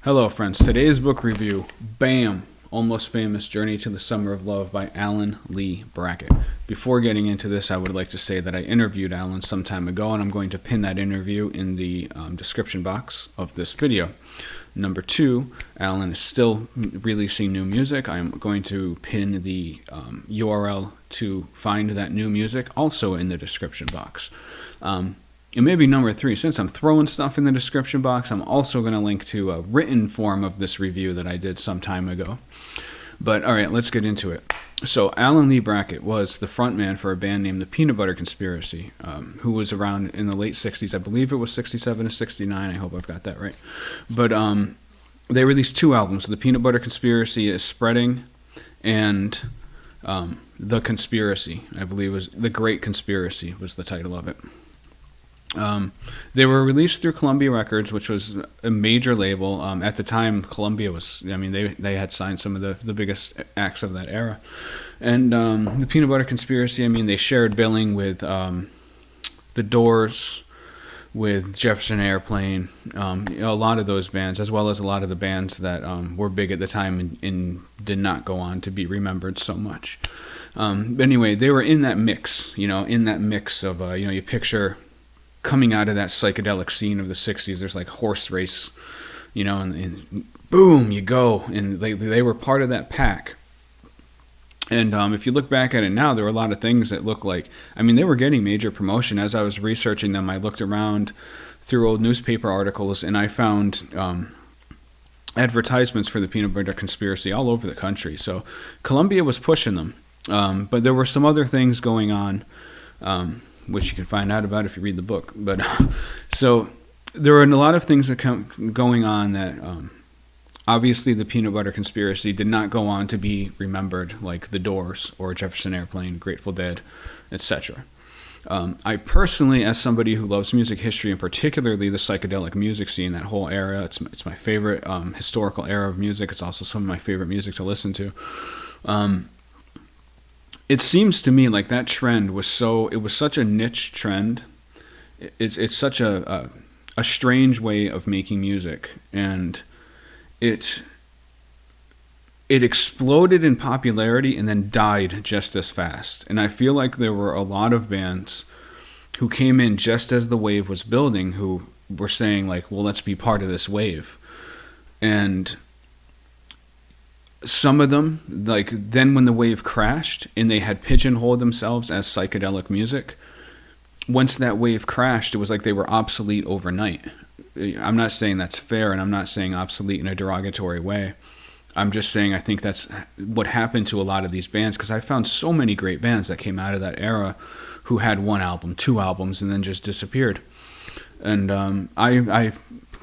Hello, friends. Today's book review, Bam! Almost Famous Journey to the Summer of Love by Lee Brackett. Before getting into this, I would like to say that I interviewed Alan some time ago, and I'm going to pin that interview in the description box of this video. Number two, Alan is still releasing new music. I'm going to pin the URL to find that new music also in the description box. And maybe number three, since I'm throwing stuff in the description box, I'm also going to link to a written form of this review that I did some time ago. But all right, let's get into it. So Lee Brackett was the frontman for a band named the Peanut Butter Conspiracy, who was around in the late 60s. I believe it was 67 to 69. I hope I've got that right. But they released two albums. The Peanut Butter Conspiracy is Spreading, and The Conspiracy, I believe, was The Great Conspiracy was the title of it. They were released through Columbia Records, which was a major label. At the time, Columbia was, they had signed some of the biggest acts of that era. And the Peanut Butter Conspiracy, they shared billing with The Doors, with Jefferson Airplane, a lot of those bands, as well as a lot of the bands that were big at the time and did not go on to be remembered so much. But anyway, they were in that mix, of, you picture coming out of that psychedelic scene of the 60s, there's like horse race, and boom, you go. And they were part of that pack. And if you look back at it now, there were a lot of things that look like, they were getting major promotion. As I was researching them, I looked around through old newspaper articles, and I found advertisements for the Peanut Butter Conspiracy all over the country. So Columbia was pushing them. But there were some other things going on, which you can find out about if you read the book. But so there were a lot of things that going on that obviously the Peanut Butter Conspiracy did not go on to be remembered like The Doors or Jefferson Airplane, Grateful Dead, etc. I personally, as somebody who loves music history and particularly the psychedelic music scene, that whole era, it's my favorite historical era of music. It's also some of my favorite music to listen to. It seems to me like that trend was such a niche trend. It's such a strange way of making music, and it exploded in popularity and then died just as fast. And I feel like there were a lot of bands who came in just as the wave was building who were saying like, well, let's be part of this wave. And some of them, like then when the wave crashed and they had pigeonholed themselves as psychedelic music, once that wave crashed, it was like they were obsolete overnight. I'm not saying that's fair, and I'm not saying obsolete in a derogatory way. I'm just saying I think that's what happened to a lot of these bands, because I found so many great bands that came out of that era who had one album, two albums, and then just disappeared. And I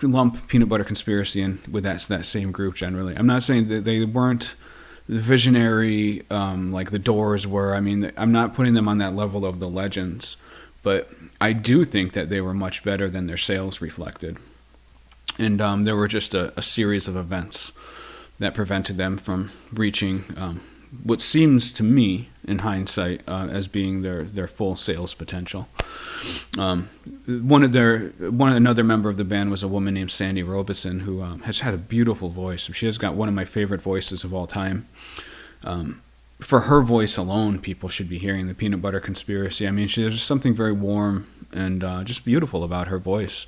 lump Peanut Butter Conspiracy in with that same group generally. I'm not saying that they weren't visionary like The Doors were. I'm not putting them on that level of the legends, but I do think that they were much better than their sales reflected. And there were just a series of events that prevented them from reaching what seems to me, in hindsight, as being their full sales potential. Another member of the band was a woman named Sandy Robeson, who has had a beautiful voice. She has got one of my favorite voices of all time. For her voice alone, people should be hearing the Peanut Butter Conspiracy. There's something very warm and just beautiful about her voice.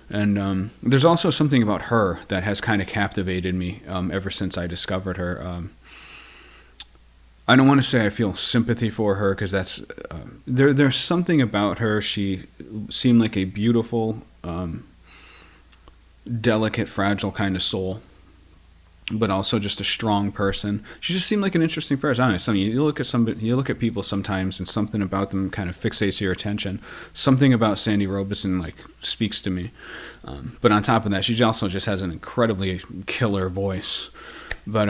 And there's also something about her that has kind of captivated me ever since I discovered her. I don't want to say I feel sympathy for her, because that's there's something about her. She seemed like a beautiful, delicate, fragile kind of soul, but also just a strong person. She just seemed like an interesting person. I don't know, you look at people sometimes, and something about them kind of fixates your attention. Something about Sandy Robeson speaks to me. But on top of that, she also just has an incredibly killer voice. But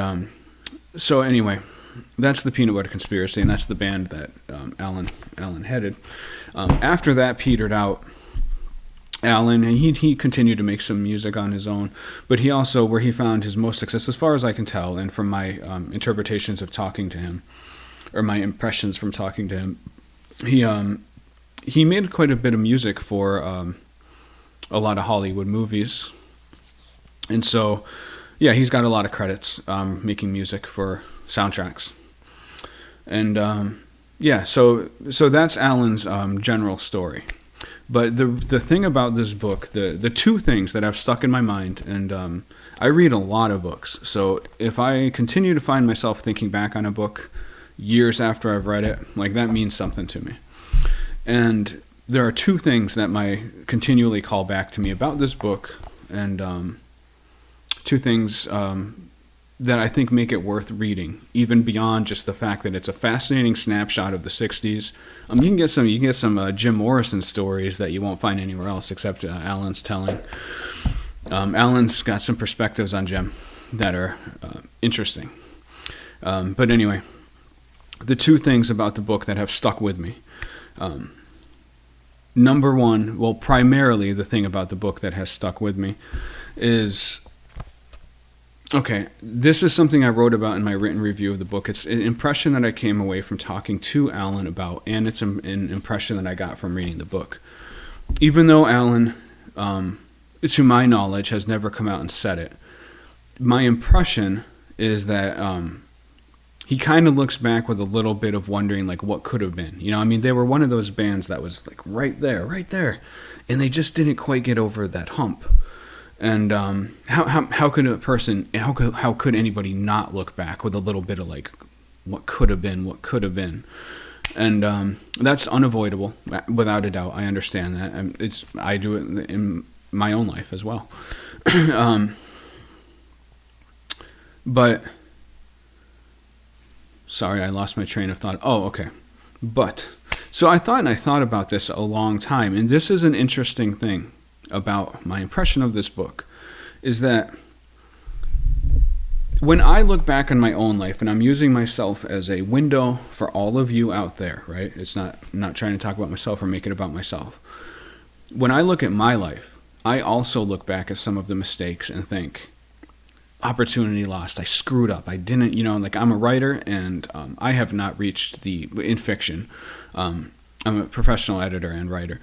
so anyway, that's the Peanut Butter Conspiracy, and that's the band that Alan headed. After that petered out, Alan, he continued to make some music on his own, but he also, where he found his most success, as far as I can tell, and from my interpretations of talking to him, or my impressions from talking to him, he made quite a bit of music for a lot of Hollywood movies. And so, yeah, he's got a lot of credits making music for soundtracks. And yeah, so that's Alan's general story. But the thing about this book, the two things that have stuck in my mind, and I read a lot of books, so if I continue to find myself thinking back on a book years after I've read it, like, that means something to me. And there are two things that continually call back to me about this book, and two things that I think make it worth reading, even beyond just the fact that it's a fascinating snapshot of the '60s. You can get some Jim Morrison stories that you won't find anywhere else except Alan's telling. Alan's got some perspectives on Jim that are interesting. But anyway, the two things about the book that have stuck with me. Number one, well, primarily the thing about the book that has stuck with me is, okay, this is something I wrote about in my written review of the book. It's an impression that I came away from talking to Alan about, and it's an impression that I got from reading the book. Even though Alan, to my knowledge, has never come out and said it, my impression is that he kind of looks back with a little bit of wondering, like, what could have been. You know, I mean, they were one of those bands that was like right there, and they just didn't quite get over that hump. And how could anybody not look back with a little bit of, like, what could have been? And that's unavoidable, without a doubt. I understand that. I do it in my own life as well. But sorry, I lost my train of thought. Oh, okay. But so I thought about this a long time, and this is an interesting thing about my impression of this book, is that when I look back on my own life, and I'm using myself as a window for all of you out there, right? It's not, I'm not trying to talk about myself or make it about myself. When I look at my life, I also look back at some of the mistakes and think, opportunity lost. I screwed up. I didn't, like, I'm a writer, and I have not reached in fiction. I'm a professional editor and writer.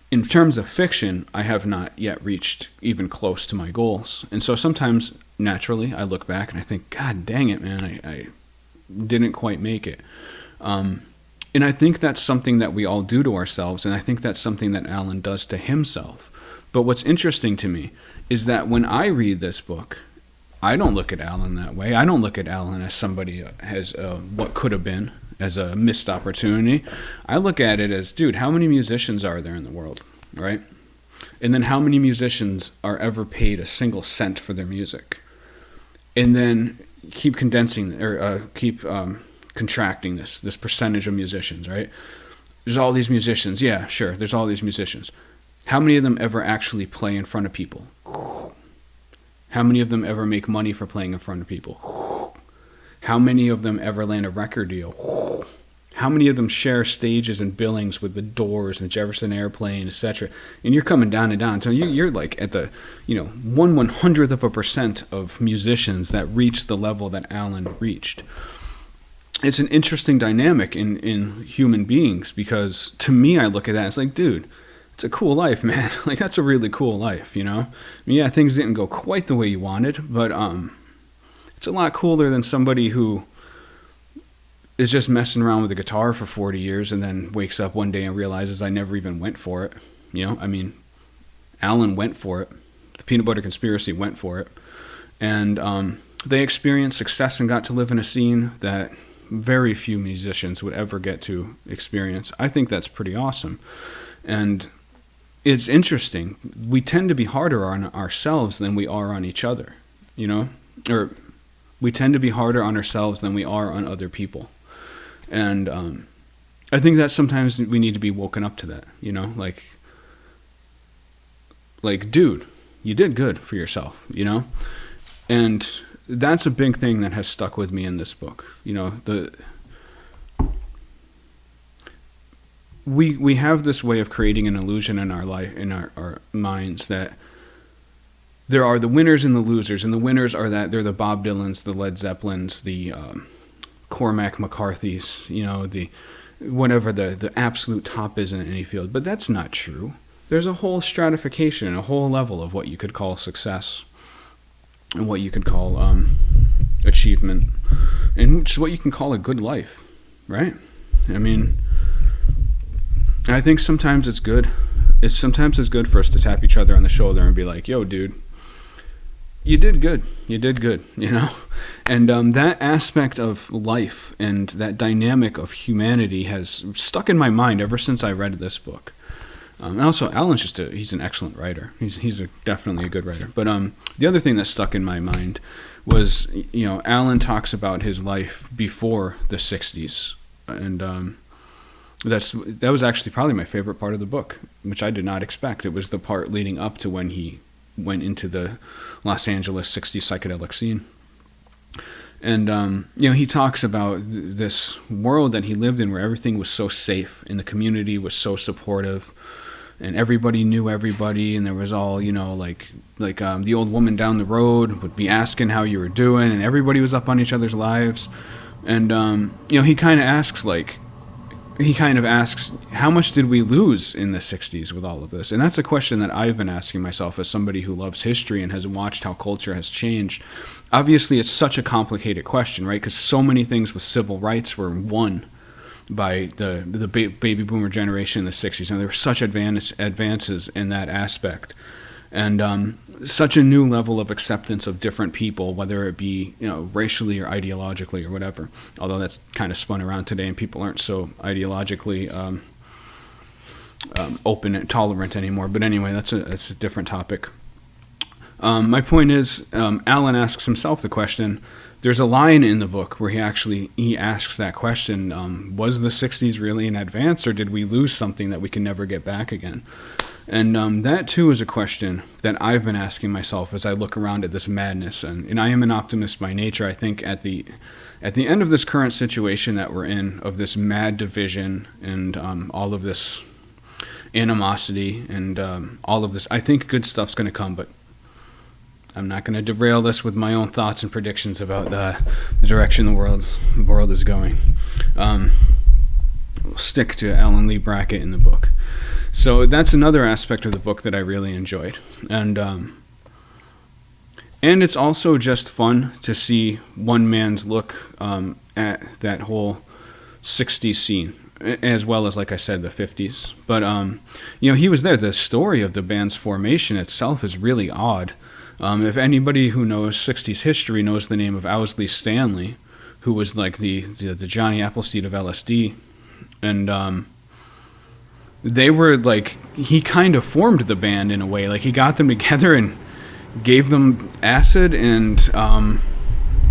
In terms of fiction, I have not yet reached even close to my goals. And so sometimes, naturally, I look back and I think, God dang it, man, I didn't quite make it. And I think that's something that we all do to ourselves, and I think that's something that Alan does to himself. But what's interesting to me is that when I read this book, I don't look at Alan that way. I don't look at Alan as somebody as what could have been, as a missed opportunity. I look at it as, dude, how many musicians are there in the world, right? And then how many musicians are ever paid a single cent for their music? And then keep condensing, or keep contracting this percentage of musicians, right? There's all these musicians. Yeah, sure, there's all these musicians. How many of them ever actually play in front of people? How many of them ever make money for playing in front of people? How many of them ever land a record deal? How many of them share stages and billings with the Doors and Jefferson Airplane, etc.? And you're coming down and down until you're like at the 1/100% of musicians that reach the level that Alan reached. It's an interesting dynamic in human beings, because to me, I look at that and it's like, dude, it's a cool life, man. Like, that's a really cool life, I mean, yeah, things didn't go quite the way you wanted, but it's a lot cooler than somebody who is just messing around with a guitar for 40 years and then wakes up one day and realizes I never even went for it. I mean, Alan went for it. The Peanut Butter Conspiracy went for it. And they experienced success and got to live in a scene that very few musicians would ever get to experience. I think that's pretty awesome. And it's interesting. We tend to be harder on ourselves than we are on each other, or we tend to be harder on ourselves than we are on other people. And I think that sometimes we need to be woken up to that, like, dude, you did good for yourself, And that's a big thing that has stuck with me in this book. We have this way of creating an illusion in our life, in our minds, that there are the winners and the losers, and the winners are that they're the Bob Dylans, the Led Zeppelins, the Cormac McCarthy's, the whatever the absolute top is in any field. But that's not true. There's a whole stratification and a whole level of what you could call success. and what you could call achievement, and which is what you can call a good life, right? I mean, I think sometimes it's good. Sometimes it's good for us to tap each other on the shoulder and be like, "Yo, dude, you did good. You did good." You know, and that aspect of life and that dynamic of humanity has stuck in my mind ever since I read this book. And also, Alan's he's an excellent writer. He's definitely a good writer. But the other thing that stuck in my mind was, Alan talks about his life before the 60s. And that was actually probably my favorite part of the book, which I did not expect. It was the part leading up to when he went into the Los Angeles 60s psychedelic scene. And, he talks about this world that he lived in where everything was so safe and the community was so supportive. And everybody knew everybody, and there was all, like the old woman down the road would be asking how you were doing, and everybody was up on each other's lives. And, he kind of asks, how much did we lose in the 60s with all of this? And that's a question that I've been asking myself as somebody who loves history and has watched how culture has changed. Obviously, it's such a complicated question, right? Because so many things with civil rights were won by the baby boomer generation in the 60s. There were such advances in that aspect, and such a new level of acceptance of different people, whether it be racially or ideologically or whatever. Although that's kind of spun around today, and people aren't so ideologically open and tolerant anymore. But anyway, that's a different topic. My point is, Alan asks himself the question. There's a line in the book where he asks that question, was the 60s really an advance, or did we lose something that we can never get back again? And that too is a question that I've been asking myself as I look around at this madness. And I am an optimist by nature. I think at the end of this current situation that we're in, of this mad division and all of this animosity and all of this, I think good stuff's going to come, but I'm not going to derail this with my own thoughts and predictions about the direction the world is going. We'll stick to Alan Lee Brackett in the book. So that's another aspect of the book that I really enjoyed. And it's also just fun to see one man's look at that whole 60s scene, as well as, like I said, the 50s. But, he was there. The story of the band's formation itself is really odd. If anybody who knows 60s history knows the name of Owsley Stanley, who was like the Johnny Appleseed of LSD, and they were like, he kind of formed the band in a way. Like, he got them together and gave them acid and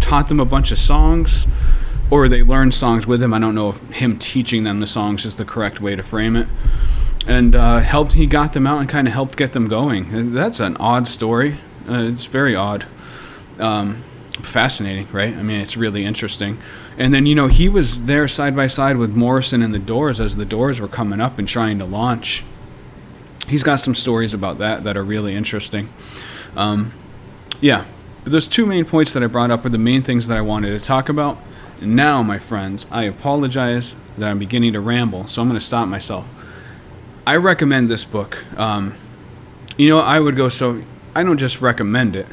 taught them a bunch of songs, or they learned songs with him. I don't know if him teaching them the songs is the correct way to frame it. And he got them out and kind of helped get them going. And that's an odd story. It's very odd. Fascinating, right? I mean, it's really interesting. And then, he was there side by side with Morrison and the Doors as the Doors were coming up and trying to launch. He's got some stories about that are really interesting. But those two main points that I brought up are the main things that I wanted to talk about. And now, my friends, I apologize that I'm beginning to ramble, so I'm going to stop myself. I recommend this book. I would go so... I don't just recommend it.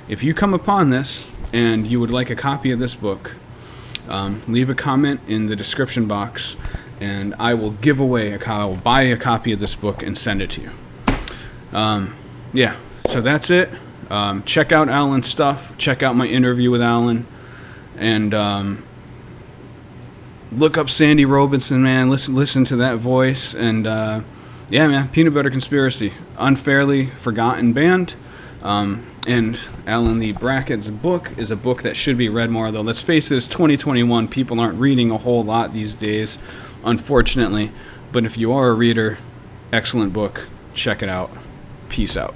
If you come upon this and you would like a copy of this book, leave a comment in the description box, and I will give away I will buy a copy of this book and send it to you. So that's it. Check out Alan's stuff. Check out my interview with Alan, and look up Sandy Robinson, man. Listen to that voice, and man, Peanut Butter Conspiracy, unfairly forgotten band. And Alan Lee Brackett's book is a book that should be read more, though. Let's face it, it's 2021. People aren't reading a whole lot these days, unfortunately. But if you are a reader, excellent book. Check it out. Peace out.